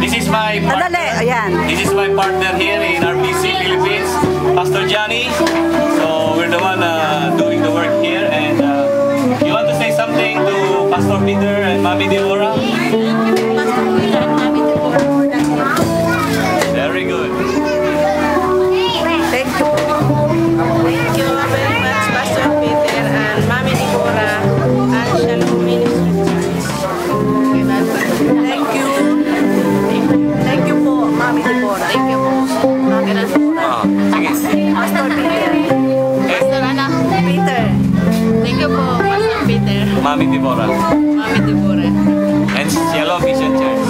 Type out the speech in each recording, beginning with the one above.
This is my partner here in RPC Philippines, Pastor Johnny. So we're the one doing the work here. And you want to say something to Pastor Peter and Mami Deborah? Very good. Thank you. Thank you very much, Pastor Peter and Mami Deborah and Shalom Ministry. Thank you. Thank you po, Mami Deborah. Thank you po, Mami Deborah. Pastor Peter. Pastor anak? Peter. Thank you po, Pastor Peter. Mami Deborah. Mami Deborah. And Shalom Mission Church.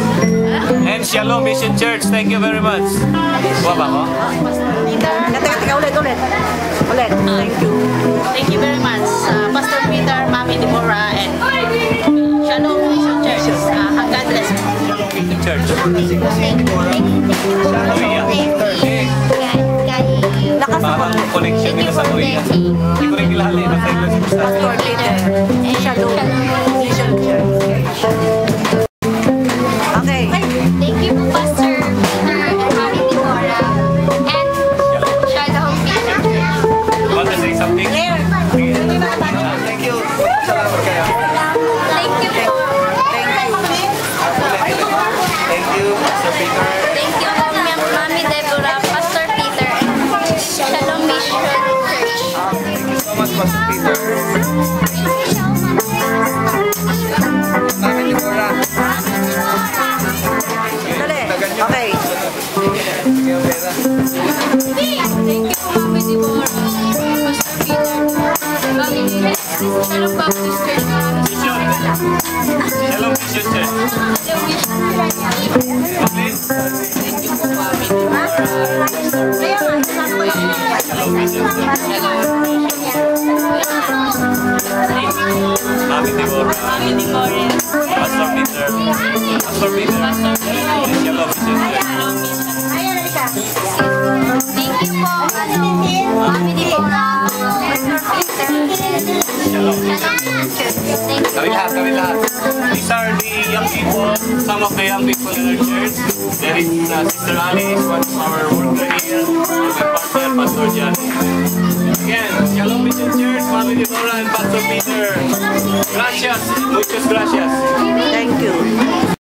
And Shalom Mission Church, thank you very much. Kuha ba ko? Pastor Peter. Teka, ulit. Thank you. Thank you very much, Pastor Peter, Mami Deborah, and Shalom Mission Church. God bless you. Shalom Mission Church. Parang connection nila sa Korea. Hindi ko rin kilala yung Pastor Peter. Shalom Mission Church. Okay. Thank you, Pastor Peter and Mami Deborah, and Shalom Mission Church. Want to say something? Thank you. Salamat kayo. Thank you po. Thank you, Pastor Peter. Thank you, Mami Deborah, Pastor Peter, and Shalom Mission Church. Thank you so much, Pastor Peter. Mami Deborah. Okay. Thank you, Mami Deborah, Pastor Peter, Mami Deborah, Shalom Baptist Church. Shalom Mission Church. Thank you po, Mami Deborah. Mami Deborah. Mami Deborah. Pastor Peter. Pastor Peter. And Shalom Mission Church. Thank you po, Mami Deborah, Pastor Peter. Shalom. Thank you. Kami lahat. These are the young people, some of the young people in our church. There is Sister Alice, one of our worker here, and my partner, Pastor Johnny. Again, Shalom Mission Church, Mami Deborah and Pastor Peter. Gracias, muchas gracias. Thank you.